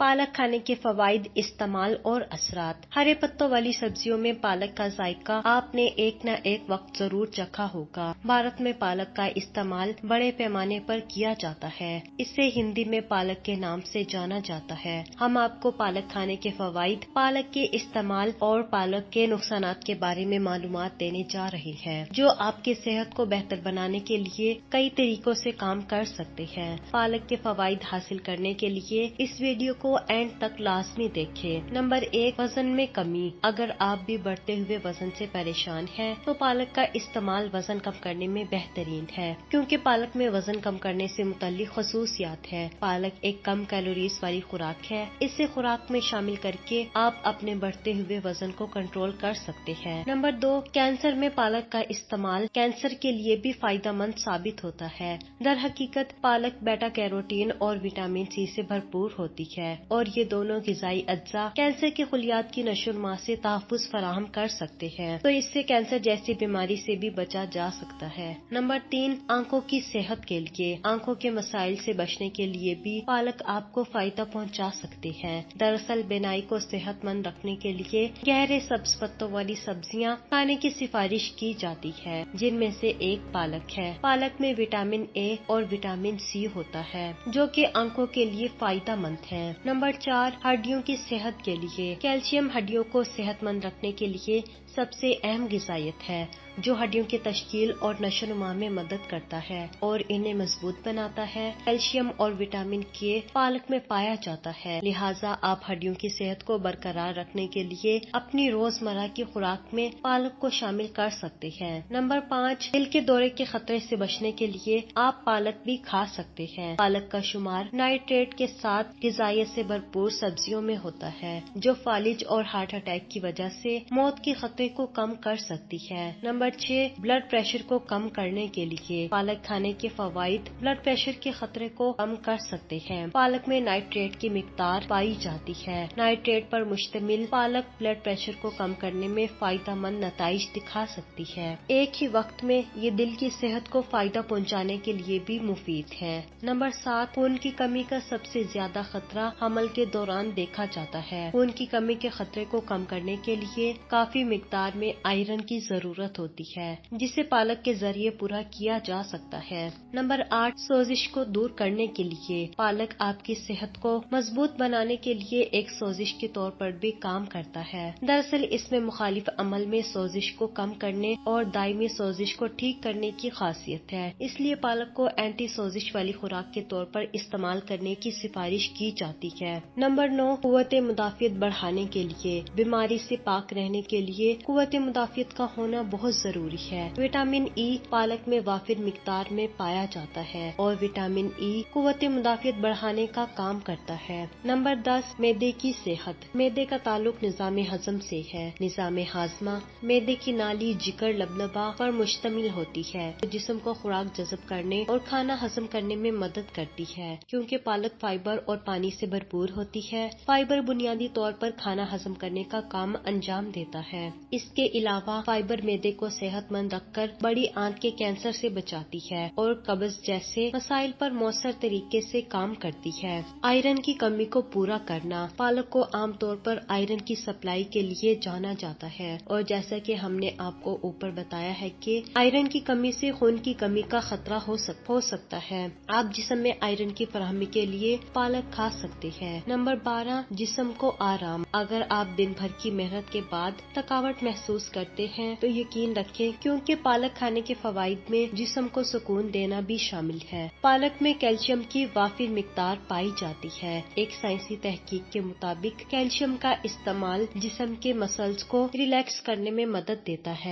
پالک کھانے کے فوائد، استعمال اور اثرات۔ ہرے پتوں والی سبزیوں میں پالک کا ذائقہ آپ نے ایک نہ ایک وقت ضرور چکھا ہوگا۔ بھارت میں پالک کا استعمال بڑے پیمانے پر کیا جاتا ہے۔ اسے ہندی میں پالک کے نام سے جانا جاتا ہے۔ ہم آپ کو پالک کھانے کے فوائد، پالک کے استعمال اور پالک کے نقصانات کے بارے میں معلومات دینے جا رہے ہیں، جو آپ کی صحت کو بہتر بنانے کے لیے کئی طریقوں سے کام کر سکتے ہیں۔ پالک کے فوائد حاصل کرنے کے لیے اس ویڈیو کو اینڈ تک لازمی دیکھیں۔ نمبر 1، وزن میں کمی۔ اگر آپ بھی بڑھتے ہوئے وزن سے پریشان ہیں تو پالک کا استعمال وزن کم کرنے میں بہترین ہے، کیونکہ پالک میں وزن کم کرنے سے متعلق خصوصیات ہیں۔ پالک ایک کم کیلوریز والی خوراک ہے۔ اسے خوراک میں شامل کر کے آپ اپنے بڑھتے ہوئے وزن کو کنٹرول کر سکتے ہیں۔ نمبر 2، کینسر میں پالک کا استعمال کینسر کے لیے بھی فائدہ مند ثابت ہوتا ہے۔ در حقیقت پالک بیٹا کیروٹین اور وٹامن سی سے بھرپور ہوتی ہے، اور یہ دونوں غذائی اجزاء کینسر کے خلیات کی نشو و نما سے تحفظ فراہم کر سکتے ہیں، تو اس سے کینسر جیسی بیماری سے بھی بچا جا سکتا ہے۔ نمبر 3، آنکھوں کی صحت کے لیے۔ آنکھوں کے مسائل سے بچنے کے لیے بھی پالک آپ کو فائدہ پہنچا سکتی ہے۔ دراصل بینائی کو صحت مند رکھنے کے لیے گہرے سبز پتوں والی سبزیاں کھانے کی سفارش کی جاتی ہے، جن میں سے ایک پالک ہے۔ پالک میں وٹامن اے اور وٹامن سی ہوتا ہے، جو کہ آنکھوں کے لیے فائدہ مند ہے۔ نمبر 4، ہڈیوں کی صحت کے لیے۔ کیلشیم ہڈیوں کو صحت مند رکھنے کے لیے سب سے اہم غذائیت ہے، جو ہڈیوں کی تشکیل اور نشو و نما میں مدد کرتا ہے اور انہیں مضبوط بناتا ہے۔ کیلشیم اور وٹامن کے پالک میں پایا جاتا ہے، لہٰذا آپ ہڈیوں کی صحت کو برقرار رکھنے کے لیے اپنی روزمرہ کی خوراک میں پالک کو شامل کر سکتے ہیں۔ نمبر 5، دل کے دورے کے خطرے سے بچنے کے لیے آپ پالک بھی کھا سکتے ہیں۔ پالک کا شمار نائٹریٹ کے ساتھ غذائیت سے بھرپور سبزیوں میں ہوتا ہے، جو فالج اور ہارٹ اٹیک کی وجہ سے موت کے خطرے کو کم کر سکتی ہے۔ نمبر 6، بلڈ پریشر کو کم کرنے کے لیے پالک کھانے کے فوائد بلڈ پریشر کے خطرے کو کم کر سکتے ہیں۔ پالک میں نائٹریٹ کی مقدار پائی جاتی ہے۔ نائٹریٹ پر مشتمل پالک بلڈ پریشر کو کم کرنے میں فائدہ مند نتائج دکھا سکتی ہے۔ ایک ہی وقت میں یہ دل کی صحت کو فائدہ پہنچانے کے لیے بھی مفید ہے۔ نمبر 7، خون کی کمی کا سب سے زیادہ خطرہ حمل کے دوران دیکھا جاتا ہے۔ خون کی کمی کے خطرے کو کم کرنے کے لیے کافی مقدار میں آئرن کی ضرورت ہوتی ہے، جسے پالک کے ذریعے پورا کیا جا سکتا ہے۔ نمبر 8، سوزش کو دور کرنے کے لیے پالک آپ کی صحت کو مضبوط بنانے کے لیے ایک سوزش کے طور پر بھی کام کرتا ہے۔ دراصل اس میں مخالف عمل میں سوزش کو کم کرنے اور دائمی سوزش کو ٹھیک کرنے کی خاصیت ہے، اس لیے پالک کو اینٹی سوزش والی خوراک کے طور پر استعمال کرنے کی سفارش کی جاتی ہے۔ نمبر 9، قوت مدافعت بڑھانے کے لیے بیماری سے پاک رہنے کے لیے قوت مدافعت کا ہونا بہت ضروری ہے۔ وٹامن ای پالک میں وافر مقدار میں پایا جاتا ہے، اور وٹامن ای قوت مدافعت بڑھانے کا کام کرتا ہے۔ نمبر 10، معدے کی صحت۔ معدے کا تعلق نظام ہضم سے ہے۔ نظام ہاضمہ معدے کی نالی جگر لبلبہ پر مشتمل ہوتی ہے، جو جسم کو خوراک جذب کرنے اور کھانا ہضم کرنے میں مدد کرتی ہے۔ کیونکہ پالک فائبر اور پانی سے بھرپور ہوتی ہے، فائبر بنیادی طور پر کھانا ہضم کرنے کا کام انجام دیتا ہے۔ اس کے علاوہ فائبر معدے کو صحت مند رکھ کر بڑی آنت کے کینسر سے بچاتی ہے اور قبض جیسے مسائل پر مؤثر طریقے سے کام کرتی ہے۔ آئرن کی کمی کو پورا کرنا۔ پالک کو عام طور پر آئرن کی سپلائی کے لیے جانا جاتا ہے، اور جیسا کہ ہم نے آپ کو اوپر بتایا ہے کہ آئرن کی کمی سے خون کی کمی کا خطرہ ہو سکتا ہے۔ آپ جسم میں آئرن کی فراہمی کے لیے پالک کھا سکتے ہیں۔ نمبر 12، جسم کو آرام۔ اگر آپ دن بھر کی محنت کے بعد تھکاوٹ محسوس کرتے ہیں تو یقین رکھیں، کیونکہ پالک کھانے کے فوائد میں جسم کو سکون دینا بھی شامل ہے۔ پالک میں کیلشیم کی وافر مقدار پائی جاتی ہے۔ ایک سائنسی تحقیق کے مطابق کیلشیم کا استعمال جسم کے مسلز کو ریلیکس کرنے میں مدد دیتا ہے۔